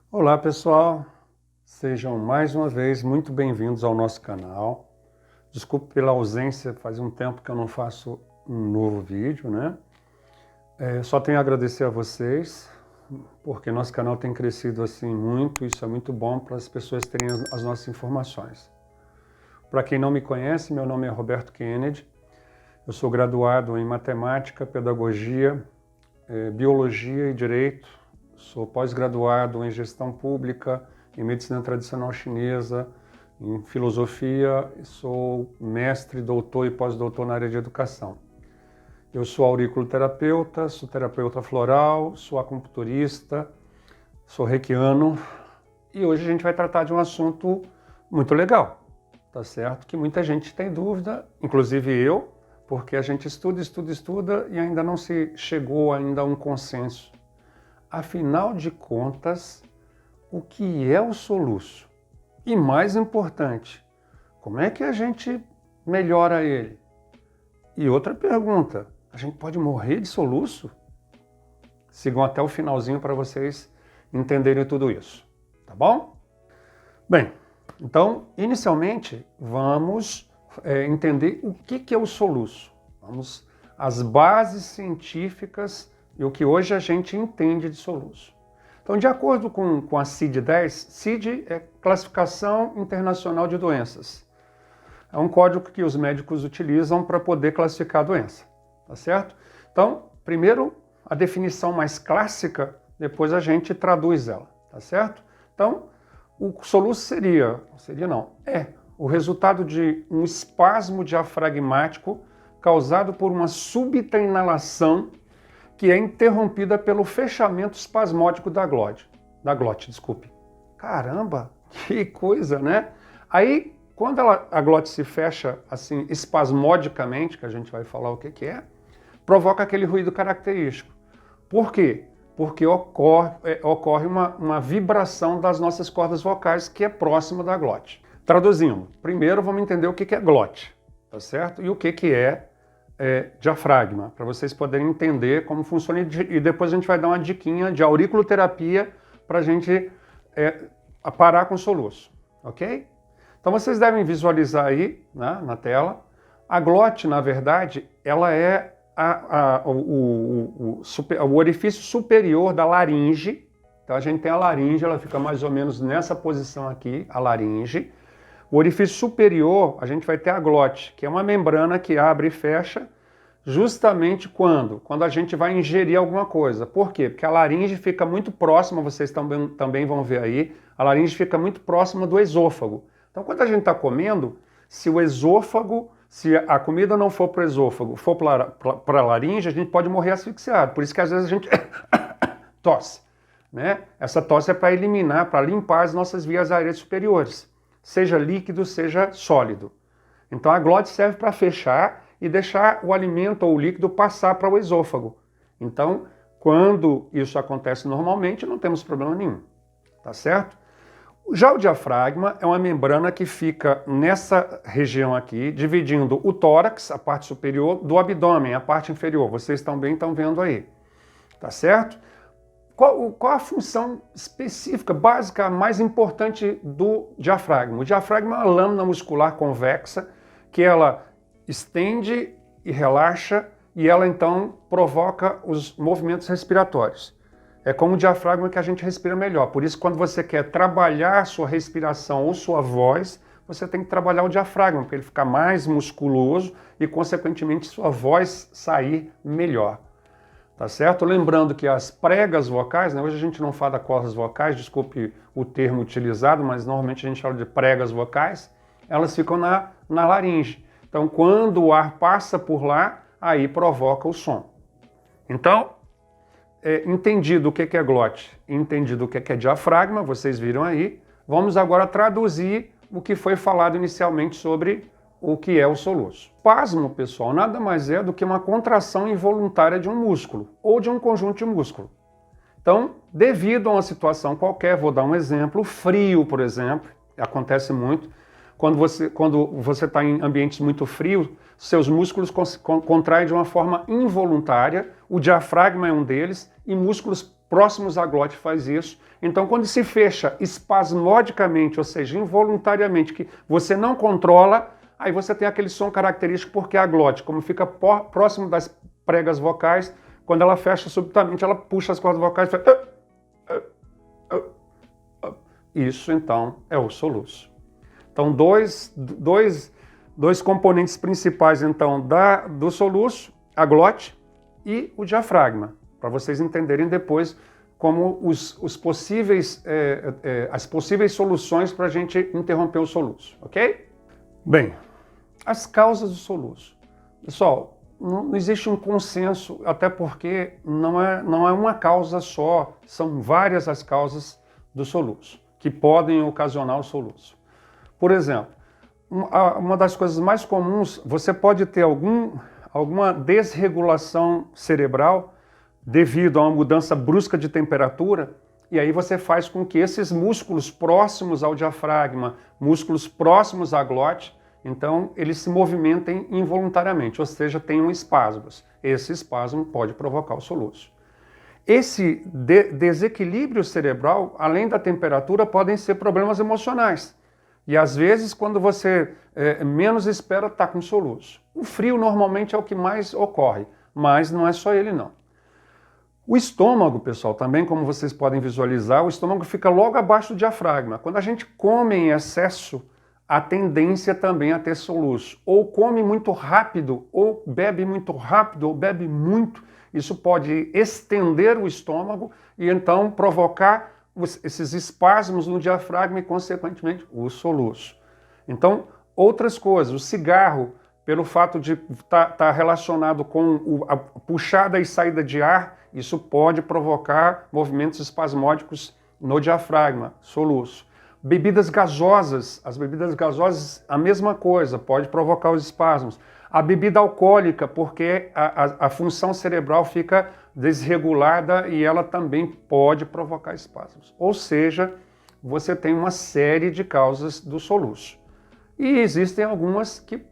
Olá pessoal, sejam mais uma vez muito bem-vindos ao nosso canal. Desculpe pela ausência, faz um tempo que eu não faço um novo vídeo, né? Só tenho a agradecer a vocês, porque nosso canal tem crescido assim muito, isso é muito bom para as pessoas terem as nossas informações. Para quem não me conhece, meu nome é Roberto Kennedy, eu sou graduado em Matemática, Pedagogia, Biologia e Direito. Sou pós-graduado em Gestão Pública, em Medicina Tradicional Chinesa, em Filosofia, e sou mestre, doutor e pós-doutor na área de Educação. Eu sou auriculoterapeuta, sou terapeuta floral, sou acupunturista, sou reikiano e hoje a gente vai tratar de um assunto muito legal, tá certo? Que muita gente tem dúvida, inclusive eu, porque a gente estuda e ainda não se chegou ainda a um consenso. Afinal de contas, o que é o soluço? E mais importante, como é que a gente melhora ele? E outra pergunta, a gente pode morrer de soluço? Sigam até o finalzinho para vocês entenderem tudo isso, tá bom? Bem, então, inicialmente, vamos entender o que é o soluço. Vamos às bases científicas e o que hoje a gente entende de soluço. Então, de acordo com a CID-10, CID é Classificação Internacional de Doenças. É um código que os médicos utilizam para poder classificar a doença, tá certo? Então, primeiro a definição mais clássica, depois a gente traduz ela, tá certo? Então, o soluço é o resultado de um espasmo diafragmático causado por uma súbita inalação que é interrompida pelo fechamento espasmódico da glote. Caramba, que coisa, né? Aí, quando a glote se fecha assim espasmodicamente, que a gente vai falar o que é, provoca aquele ruído característico. Por quê? Porque ocorre uma vibração das nossas cordas vocais que é próxima da glote. Traduzindo, primeiro vamos entender o que é glote, tá certo? E o que é diafragma, para vocês poderem entender como funciona, e depois a gente vai dar uma diquinha de auriculoterapia para a gente parar com o soluço, ok? Então vocês devem visualizar aí, né, na tela, a glote, na verdade, ela é o orifício superior da laringe. Então a gente tem a laringe, ela fica mais ou menos nessa posição aqui, a laringe. O orifício superior, a gente vai ter a glote, que é uma membrana que abre e fecha justamente quando a gente vai ingerir alguma coisa. Por quê? Porque a laringe fica muito próxima, vocês também vão ver aí, a laringe fica muito próxima do esôfago. Então, quando a gente está comendo, se a comida não for para o esôfago, for para a laringe, a gente pode morrer asfixiado. Por isso que às vezes a gente tosse, né? Essa tosse é para eliminar, para limpar as nossas vias aéreas superiores, seja líquido, seja sólido. Então a glote serve para fechar e deixar o alimento ou o líquido passar para o esôfago. Então, quando isso acontece normalmente, não temos problema nenhum, tá certo? Já o diafragma é uma membrana que fica nessa região aqui, dividindo o tórax, a parte superior, do abdômen, a parte inferior. Vocês também estão vendo aí, tá certo? Qual a função específica, básica, mais importante do diafragma? O diafragma é uma lâmina muscular convexa que ela estende e relaxa e ela então provoca os movimentos respiratórios. É com o diafragma que a gente respira melhor. Por isso, quando você quer trabalhar sua respiração ou sua voz, você tem que trabalhar o diafragma, para ele ficar mais musculoso e, consequentemente, sua voz sair melhor. Tá certo? Lembrando que as pregas vocais, né? Hoje a gente não fala cordas vocais, desculpe o termo utilizado, mas normalmente a gente fala de pregas vocais, elas ficam na laringe. Então, quando o ar passa por lá, aí provoca o som. Então, entendido o que é glote, entendido o que é diafragma, vocês viram aí, vamos agora traduzir o que foi falado inicialmente sobre o que é o soluço. Espasmo, pessoal, nada mais é do que uma contração involuntária de um músculo ou de um conjunto de músculo. Então, devido a uma situação qualquer, vou dar um exemplo, frio, por exemplo, acontece muito, quando você está em ambientes muito frios, seus músculos contraem de uma forma involuntária, o diafragma é um deles, e músculos próximos à glote faz isso, Então, quando se fecha espasmodicamente, ou seja, involuntariamente, que você não controla, aí você tem aquele som característico porque a glote, como fica próximo das pregas vocais, quando ela fecha subitamente, ela puxa as cordas vocais e faz... Isso, então, é o soluço. Então, dois componentes principais, então, do soluço, a glote e o diafragma, para vocês entenderem depois como as possíveis soluções para a gente interromper o soluço, ok? Bem, as causas do soluço. Pessoal, não existe um consenso, até porque não é uma causa só, são várias as causas do soluço, que podem ocasionar o soluço. Por exemplo, uma das coisas mais comuns, você pode ter alguma desregulação cerebral devido a uma mudança brusca de temperatura, e aí você faz com que esses músculos próximos ao diafragma, músculos próximos à glote, então eles se movimentem involuntariamente, ou seja, tenham espasmos. Esse espasmo pode provocar o soluço. Esse desequilíbrio cerebral, além da temperatura, podem ser problemas emocionais. E às vezes, quando você menos espera, está com soluço. O frio normalmente é o que mais ocorre, mas não é só ele não. O estômago, pessoal, também como vocês podem visualizar, o estômago fica logo abaixo do diafragma. Quando a gente come em excesso, a tendência também a ter soluço. Ou come muito rápido, ou bebe muito rápido, ou bebe muito. Isso pode estender o estômago e então provocar esses espasmos no diafragma e, consequentemente, o soluço. Então, outras coisas, o cigarro, pelo fato de estar relacionado com a puxada e saída de ar, isso pode provocar movimentos espasmódicos no diafragma, soluço. Bebidas gasosas, as bebidas gasosas, a mesma coisa, pode provocar os espasmos. A bebida alcoólica, porque a função cerebral fica desregulada e ela também pode provocar espasmos. Ou seja, você tem uma série de causas do soluço. E existem algumas que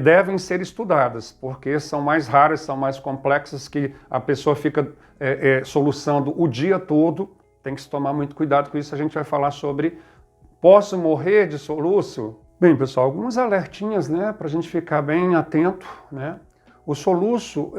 devem ser estudadas, porque são mais raras, são mais complexas, que a pessoa fica soluçando o dia todo. Tem que se tomar muito cuidado com isso. A gente vai falar sobre posso morrer de soluço? Bem, pessoal, algumas alertinhas, né, para a gente ficar bem atento, né? O soluço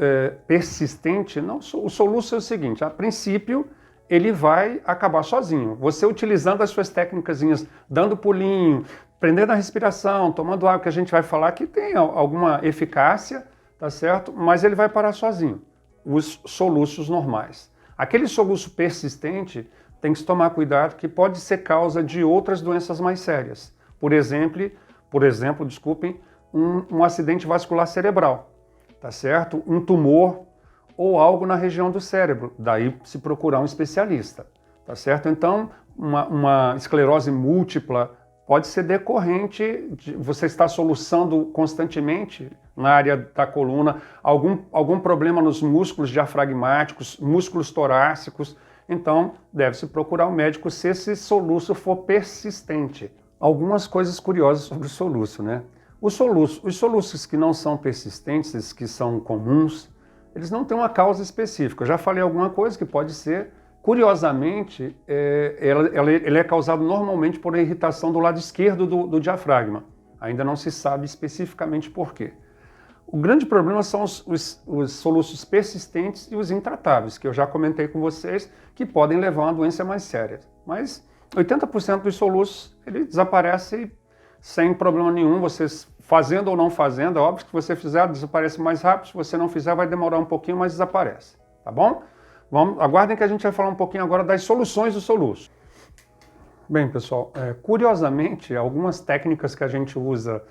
persistente, o soluço é o seguinte, a princípio ele vai acabar sozinho. Você utilizando as suas técnicas, dando pulinho, prendendo a respiração, tomando água, que a gente vai falar que tem alguma eficácia, tá certo? Mas ele vai parar sozinho, os soluços normais. Aquele soluço persistente tem que se tomar cuidado, que pode ser causa de outras doenças mais sérias. Por exemplo, um acidente vascular cerebral, tá certo? Um tumor ou algo na região do cérebro, daí se procurar um especialista, tá certo? Então, uma esclerose múltipla pode ser decorrente de você estar soluçando constantemente na área da coluna, algum problema nos músculos diafragmáticos, músculos torácicos, então deve-se procurar um médico se esse soluço for persistente. Algumas coisas curiosas sobre o soluço, né? Os soluços que não são persistentes, que são comuns, eles não têm uma causa específica. Eu já falei alguma coisa que pode ser, curiosamente, ele é causado normalmente por irritação do lado esquerdo do diafragma. Ainda não se sabe especificamente por quê. O grande problema são os soluços persistentes e os intratáveis, que eu já comentei com vocês, que podem levar a uma doença mais séria. Mas 80% dos soluços, ele desaparece sem problema nenhum, vocês fazendo ou não fazendo, é óbvio que se você fizer, desaparece mais rápido, se você não fizer, vai demorar um pouquinho, mas desaparece, tá bom? Aguardem que a gente vai falar um pouquinho agora das soluções do soluço. Bem, pessoal, curiosamente, algumas técnicas que a gente usa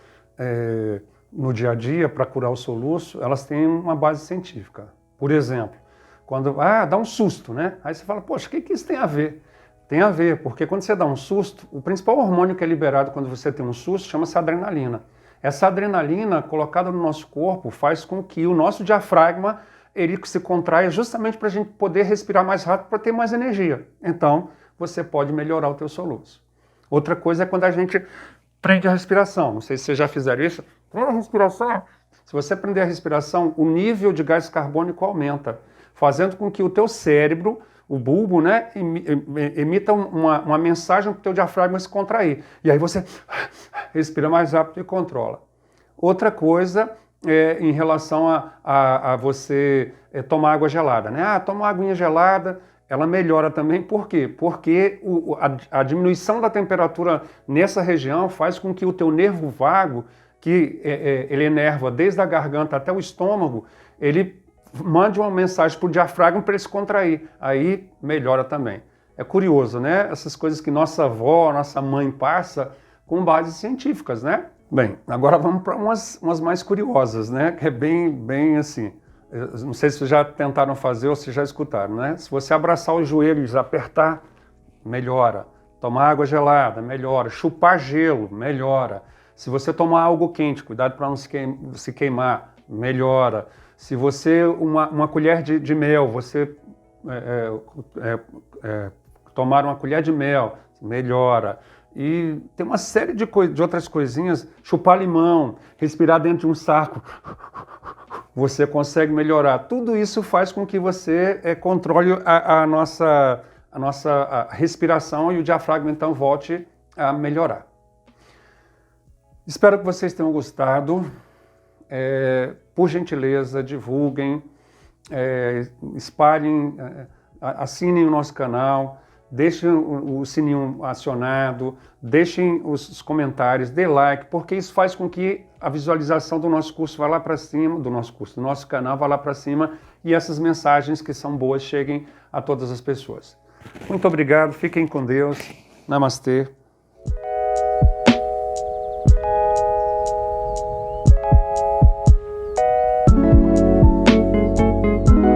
no dia a dia para curar o soluço, elas têm uma base científica. Por exemplo, quando dá um susto, né? Aí você fala, poxa, o que isso tem a ver? Tem a ver, porque quando você dá um susto, o principal hormônio que é liberado quando você tem um susto chama-se adrenalina. Essa adrenalina colocada no nosso corpo faz com que o nosso diafragma ele se contraia justamente para a gente poder respirar mais rápido, para ter mais energia. Então, você pode melhorar o teu soluço. Outra coisa é quando a gente prende a respiração. Não sei se vocês já fizeram isso. Prende a respiração. Se você prender a respiração, o nível de gás carbônico aumenta, fazendo com que o teu cérebro o bulbo, né, emita uma mensagem para o teu diafragma se contrair. E aí você respira mais rápido e controla. Outra coisa em relação a você tomar água gelada, né? Ah, toma uma aguinha gelada, ela melhora também. Por quê? Porque a diminuição da temperatura nessa região faz com que o teu nervo vago, que ele enerva desde a garganta até o estômago, ele mande uma mensagem para o diafragma para ele se contrair. Aí melhora também. É curioso, né? Essas coisas que nossa avó, nossa mãe passa com bases científicas, né? Bem, agora vamos para umas mais curiosas, né? Que é bem assim. Eu não sei se vocês já tentaram fazer ou se já escutaram, né? Se você abraçar os joelhos, apertar, melhora. Tomar água gelada, melhora. Chupar gelo, melhora. Se você tomar algo quente, cuidado para não se queimar, melhora. Se você, uma colher de mel, você tomar uma colher de mel, melhora. E tem uma série de outras coisinhas, chupar limão, respirar dentro de um saco, você consegue melhorar. Tudo isso faz com que você controle a nossa respiração e o diafragma então volte a melhorar. Espero que vocês tenham gostado. Por gentileza, divulguem, espalhem, assinem o nosso canal, deixem o sininho acionado, deixem os comentários, dê like, porque isso faz com que a visualização do nosso curso vá lá para cima, do nosso canal vá lá para cima e essas mensagens que são boas cheguem a todas as pessoas. Muito obrigado, fiquem com Deus. Namastê.